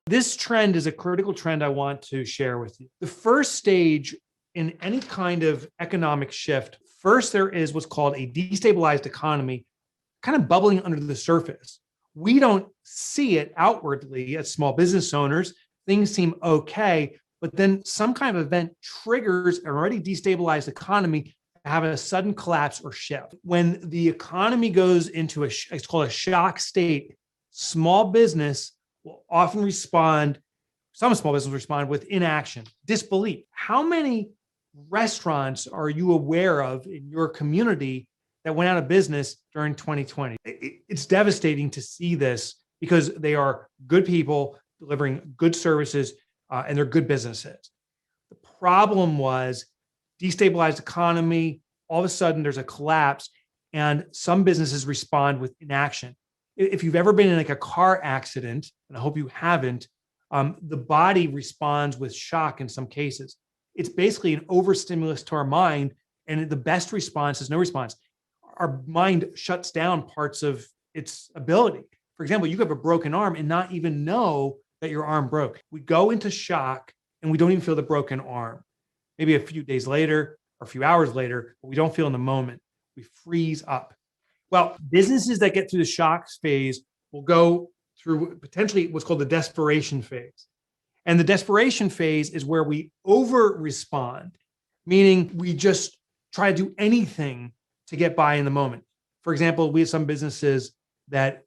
This trend is a critical trend I want to share with you. The first stage in any kind of economic shift, first there is what's called a destabilized economy, kind of bubbling under the surface. We don't see it outwardly as small business owners. Things seem okay, but then some kind of event triggers an already destabilized economy to have a sudden collapse or shift. When the economy goes into it's called a shock state, small business will often respond, some small businesses respond with inaction, disbelief. How many restaurants are you aware of in your community that went out of business during 2020? It's devastating to see this because they are good people delivering good services and they're good businesses. The problem was destabilized economy. All of a sudden there's a collapse and some businesses respond with inaction. If you've ever been in like a car accident, and I hope you haven't, the body responds with shock in some cases. It's basically an overstimulus to our mind, and the best response is no response. Our mind shuts down parts of its ability. For example, you have a broken arm and not even know that your arm broke. We go into shock and we don't even feel the broken arm. Maybe a few days later or a few hours later, but we don't feel in the moment. We freeze up. Well, businesses that get through the shock phase will go through potentially what's called the desperation phase. And the desperation phase is where we over respond, meaning we just try to do anything to get by in the moment. For example, we have some businesses that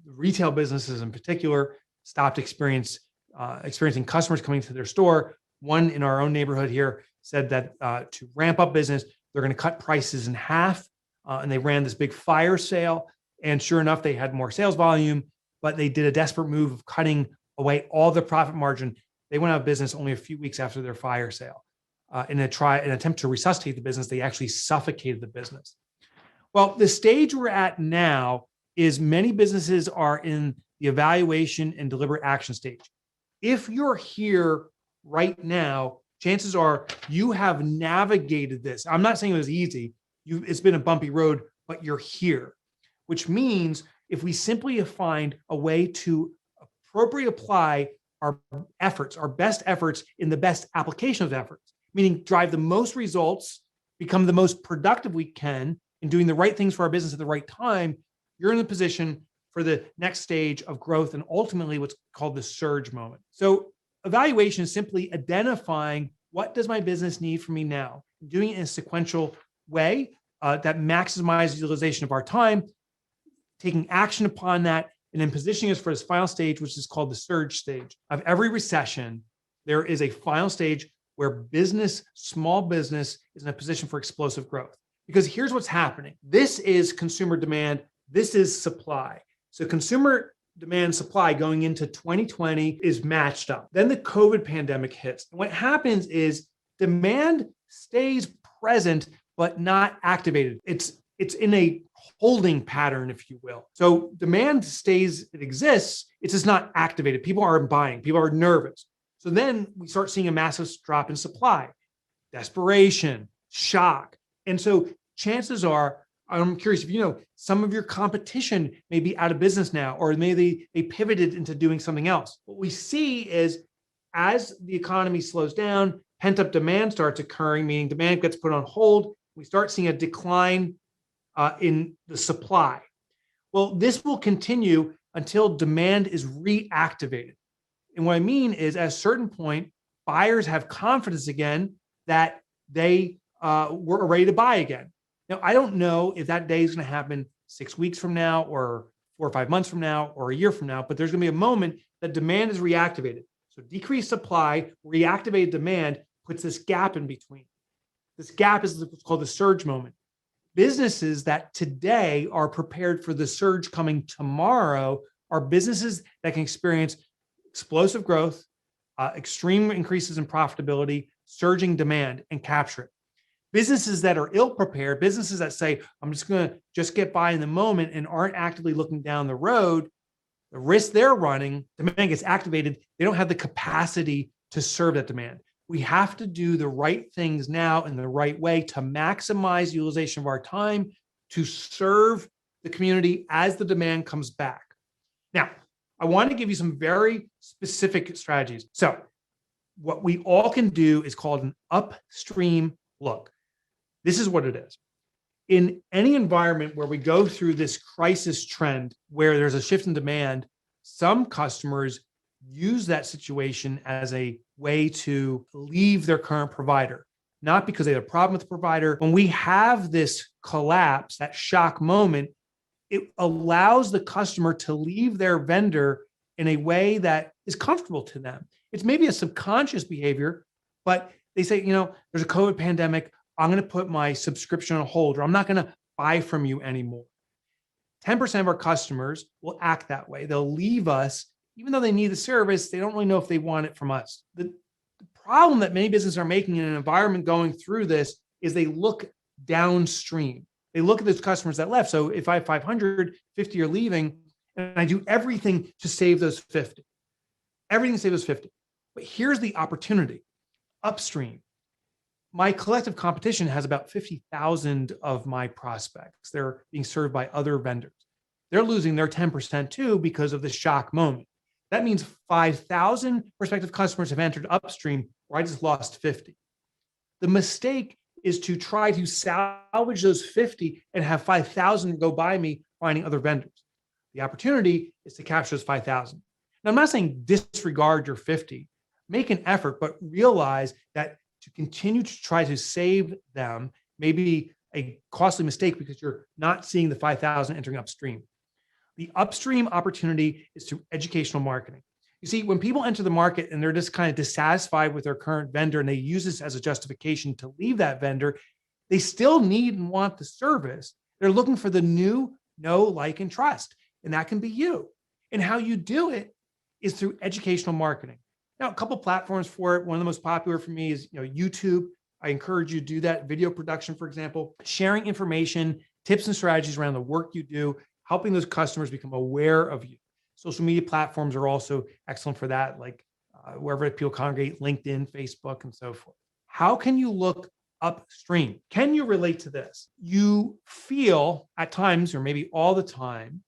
retail businesses in particular stopped experiencing customers coming to their store. One in our own neighborhood here said that to ramp up business, they're going to cut prices in half. And they ran this big fire sale. And sure enough, they had more sales volume, but they did a desperate move of cutting away all the profit margin. They went out of business only a few weeks after their fire sale. In an attempt to resuscitate the business, they actually suffocated the business. Well, the stage we're at now is many businesses are in the evaluation and deliberate action stage. If you're here right now, chances are you have navigated this. I'm not saying it was easy. It's been a bumpy road, but you're here, which means if we simply find a way to appropriately apply our efforts, our best efforts in the best application of efforts, meaning drive the most results, become the most productive we can in doing the right things for our business at the right time, you're in a position for the next stage of growth and ultimately what's called the surge moment. So evaluation is simply identifying what does my business need from me now, doing it in a sequential way that maximizes utilization of our time, taking action upon that, and then positioning us for this final stage, which is called the surge stage. Of every recession, there is a final stage where small business is in a position for explosive growth. Because here's what's happening. This is consumer demand. This is supply. So consumer demand supply going into 2020 is matched up. Then the COVID pandemic hits. And what happens is demand stays present, but not activated. It's in a holding pattern, if you will. So demand stays, it exists, it's just not activated. People aren't buying, people are nervous. So then we start seeing a massive drop in supply, desperation, shock. And so chances are, I'm curious if you know, some of your competition may be out of business now, or maybe they pivoted into doing something else. What we see is as the economy slows down, pent-up demand starts occurring, meaning demand gets put on hold. We start seeing a decline in the supply. Well, this will continue until demand is reactivated. And what I mean is at a certain point, buyers have confidence again that they were ready to buy again. Now, I don't know if that day is going to happen 6 weeks from now or 4 or 5 months from now or a year from now, but there's going to be a moment that demand is reactivated. So decreased supply, reactivated demand puts this gap in between. This gap is what's called the surge moment. Businesses that today are prepared for the surge coming tomorrow are businesses that can experience explosive growth, extreme increases in profitability, surging demand, and capture it. Businesses that are ill-prepared, businesses that say, I'm just going to get by in the moment and aren't actively looking down the road, the risk they're running, demand gets activated, they don't have the capacity to serve that demand. We have to do the right things now in the right way to maximize utilization of our time to serve the community as the demand comes back. Now, I want to give you some very specific strategies. So what we all can do is called an upstream look. This is what it is. In any environment where we go through this crisis trend, where there's a shift in demand, some customers use that situation as a way to leave their current provider, not because they have a problem with the provider. When we have this collapse, that shock moment, it allows the customer to leave their vendor in a way that is comfortable to them. It's maybe a subconscious behavior, but they say, there's a COVID pandemic. I'm going to put my subscription on hold, or I'm not going to buy from you anymore. 10% of our customers will act that way. They'll leave us, even though they need the service, they don't really know if they want it from us. The problem that many businesses are making in an environment going through this is they look downstream. They look at those customers that left. So if I have 500, 50 are leaving, and I do everything to save those 50, everything to save those 50. But here's the opportunity upstream. My collective competition has about 50,000 of my prospects. They're being served by other vendors. They're losing their 10% too because of the shock moment. That means 5,000 prospective customers have entered upstream, where I just lost 50. The mistake is to try to salvage those 50 and have 5,000 go by me finding other vendors. The opportunity is to capture those 5,000. Now, I'm not saying disregard your 50. Make an effort, but realize that to continue to try to save them may be a costly mistake because you're not seeing the 5,000 entering upstream. The upstream opportunity is through educational marketing. You see, when people enter the market and they're just kind of dissatisfied with their current vendor and they use this as a justification to leave that vendor, they still need and want the service. They're looking for the new know, like, and trust. And that can be you. And how you do it is through educational marketing. Now, a couple platforms for it. One of the most popular for me is YouTube. I encourage you to do that. Video production, for example, sharing information, tips and strategies around the work you do, helping those customers become aware of you. Social media platforms are also excellent for that, like wherever people congregate, LinkedIn, Facebook, and so forth. How can you look upstream? Can you relate to this? You feel at times, or maybe all the time,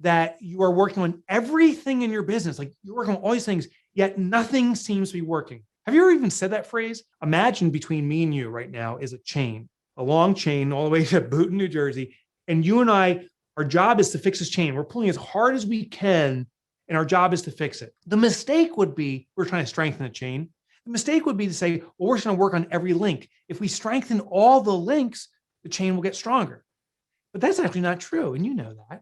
that you are working on everything in your business. Like you're working on all these things, yet nothing seems to be working. Have you ever even said that phrase? Imagine between me and you right now is a chain, a long chain all the way to Boonton, New Jersey. And you and I, our job is to fix this chain. We're pulling as hard as we can, and our job is to fix it. The mistake would be we're trying to strengthen the chain. The mistake would be to say, well, we're going to work on every link. If we strengthen all the links, the chain will get stronger. But that's actually not true. And you know that.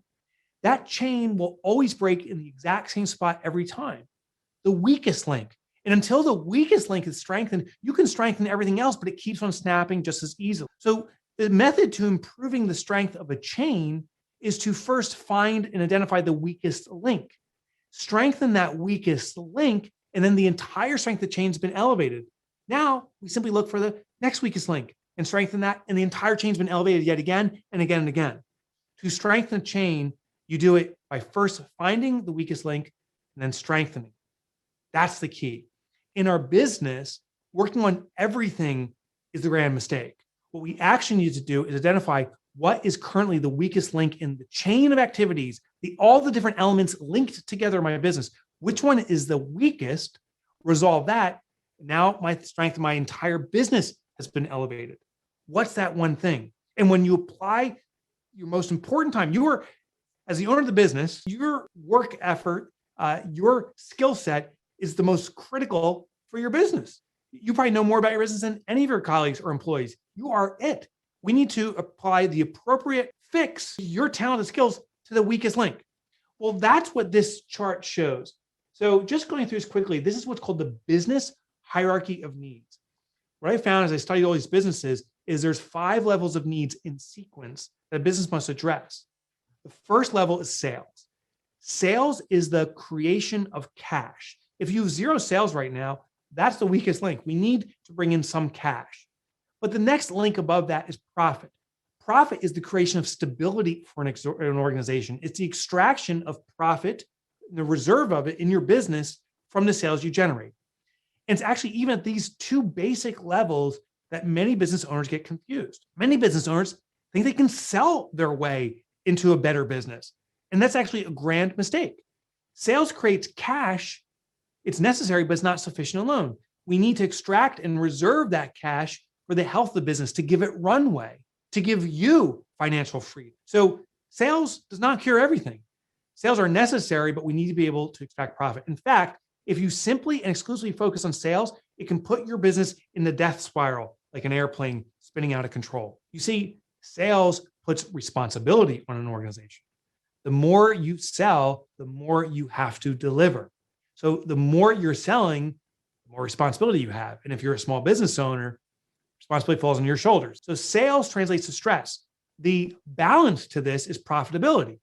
That chain will always break in the exact same spot every time. The weakest link. And until the weakest link is strengthened, you can strengthen everything else, but it keeps on snapping just as easily. So the method to improving the strength of a chain is to first find and identify the weakest link. Strengthen that weakest link, and then the entire strength of the chain has been elevated. Now we simply look for the next weakest link and strengthen that, and the entire chain's been elevated yet again and again and again. To strengthen a chain, you do it by first finding the weakest link and then strengthening. That's the key. In our business, working on everything is the grand mistake. What we actually need to do is identify what is currently the weakest link in the chain of activities, all the different elements linked together in my business. Which one is the weakest? Resolve that. Now my strength of my entire business has been elevated. What's that one thing? And when you apply your most important time, as the owner of the business, your work effort, your skill set is the most critical for your business. You probably know more about your business than any of your colleagues or employees. You are it. We need to apply the appropriate fix, your talented skills, to the weakest link. Well, that's what this chart shows. So just going through this quickly, this is what's called the business hierarchy of needs. What I found as I studied all these businesses is there's 5 levels of needs in sequence that a business must address. The first level is sales. Sales is the creation of cash. If you have 0 sales right now, that's the weakest link. We need to bring in some cash. But the next link above that is profit. Profit is the creation of stability for an organization. It's the extraction of profit, the reserve of it in your business from the sales you generate. And it's actually even at these 2 basic levels that many business owners get confused. Many business owners think they can sell their way into a better business. And that's actually a grand mistake. Sales creates cash. It's necessary, but it's not sufficient alone. We need to extract and reserve that cash for the health of the business, to give it runway, to give you financial freedom. So sales does not cure everything. Sales are necessary, but we need to be able to extract profit. In fact, if you simply and exclusively focus on sales, it can put your business in the death spiral, like an airplane spinning out of control. You see, sales puts responsibility on an organization. The more you sell, the more you have to deliver. So the more you're selling, the more responsibility you have. And if you're a small business owner, responsibility falls on your shoulders. So sales translates to stress. The balance to this is profitability.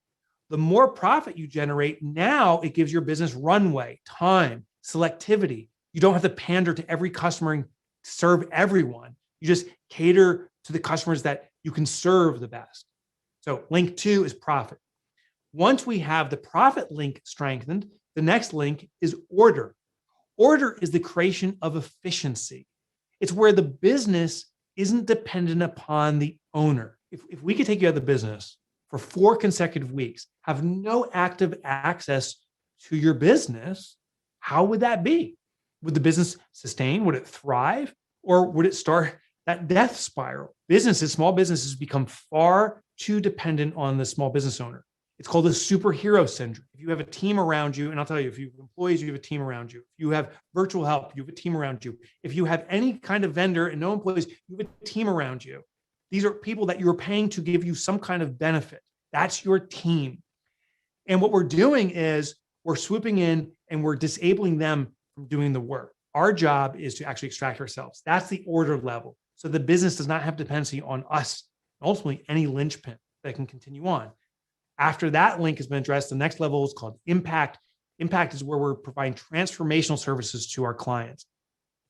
The more profit you generate, now it gives your business runway, time, selectivity. You don't have to pander to every customer and serve everyone. You just cater to the customers that you can serve the best. So link 2 is profit. Once we have the profit link strengthened, the next link is order. Order is the creation of efficiency. It's where the business isn't dependent upon the owner. If we could take you out of the business for 4 consecutive weeks, have no active access to your business, how would that be? Would the business sustain? Would it thrive? Or would it start that death spiral? Small businesses become far too dependent on the small business owner. It's called the superhero syndrome. If you have a team around you, and I'll tell you, if you have employees, you have a team around you. If you have virtual help, you have a team around you. If you have any kind of vendor and no employees, you have a team around you. These are people that you're paying to give you some kind of benefit. That's your team. And what we're doing is we're swooping in and we're disabling them from doing the work. Our job is to actually extract ourselves. That's the order level. So the business does not have dependency on us, ultimately any linchpin that can continue on. After that link has been addressed, the next level is called impact. Impact is where we're providing transformational services to our clients.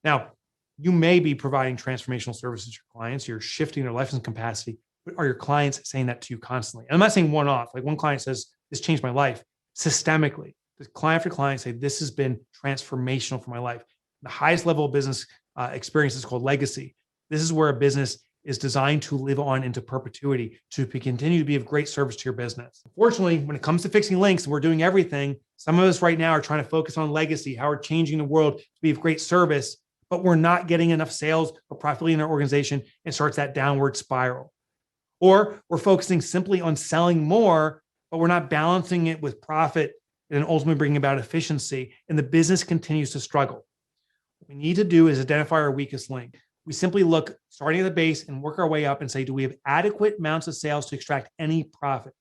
Now, you may be providing transformational services to your clients. You're shifting their life capacity, but are your clients saying that to you constantly? And I'm not saying one-off. Like one client says, this changed my life. Systemically, the client after client say, this has been transformational for my life. The highest level of business experience is called legacy. This is where a business is designed to live on into perpetuity, to continue to be of great service to your business. Unfortunately, when it comes to fixing links, we're doing everything. Some of us right now are trying to focus on legacy, how we're changing the world to be of great service, but we're not getting enough sales or profitability in our organization, and starts that downward spiral. Or we're focusing simply on selling more, but we're not balancing it with profit and ultimately bringing about efficiency, and the business continues to struggle. What we need to do is identify our weakest link. We simply look starting at the base and work our way up and say, do we have adequate amounts of sales to extract any profit?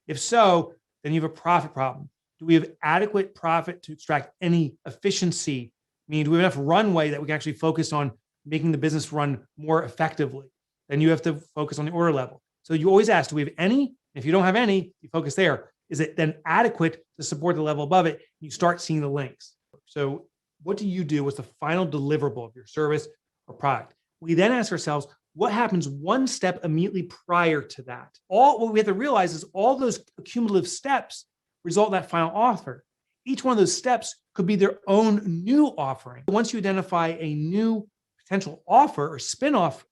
If so, then you have a profit problem. Do we have adequate profit to extract any efficiency? Meaning, do we have enough runway that we can actually focus on making the business run more effectively? Then you have to focus on the order level. So you always ask, do we have any? If you don't have any, you focus there. Is it then adequate to support the level above it? You start seeing the links. So what do you do? What's the final deliverable of your service or product? We then ask ourselves, what happens one step immediately prior to that? What we have to realize is all those cumulative steps result in that final offer. Each one of those steps could be their own new offering. Once you identify a new potential offer or spin-off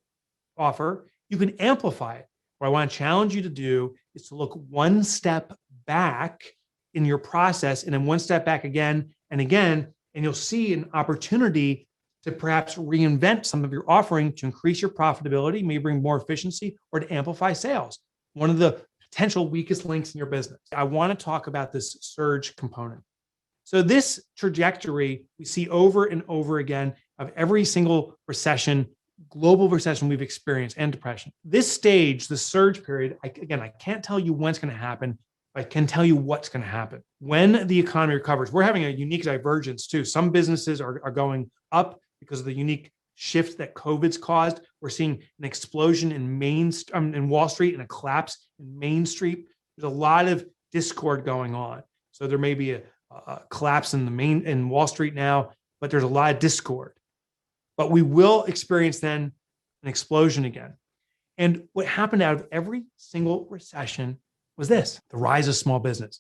offer, you can amplify it. What I want to challenge you to do is to look one step back in your process, and then one step back again and again, and you'll see an opportunity to perhaps reinvent some of your offering to increase your profitability, maybe bring more efficiency, or to amplify sales. One of the potential weakest links in your business. I want to talk about this surge component. So this trajectory we see over and over again of every single recession, global recession we've experienced, and depression. This stage, the surge period, I can't tell you when it's going to happen. I can tell you what's going to happen. When the economy recovers, we're having a unique divergence too. Some businesses are going up because of the unique shift that COVID's caused. We're seeing an explosion in Wall Street and a collapse in Main Street. There's a lot of discord going on. So there may be a collapse in Wall Street now, but there's a lot of discord. But we will experience then an explosion again. And what happened out of every single recession was this: the rise of small business.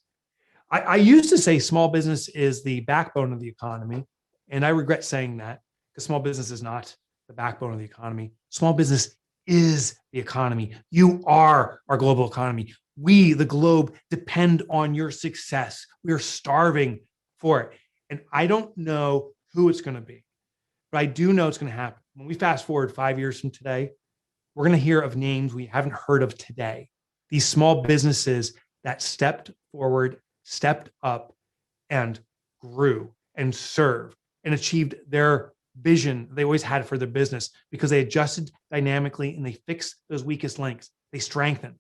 I used to say small business is the backbone of the economy, and I regret saying that, because small business is not the backbone of the economy. Small business is the economy. You are our global economy. We, the globe, depend on your success. We are starving for it. And I don't know who it's going to be, but I do know it's going to happen. When we fast forward 5 years from today, we're going to hear of names we haven't heard of today. These small businesses that stepped forward, stepped up, and grew and served and achieved their vision they always had for their business because they adjusted dynamically and they fixed those weakest links. They strengthened.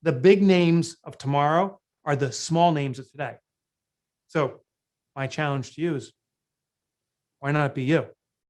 The big names of tomorrow are the small names of today. So my challenge to you is, why not be you?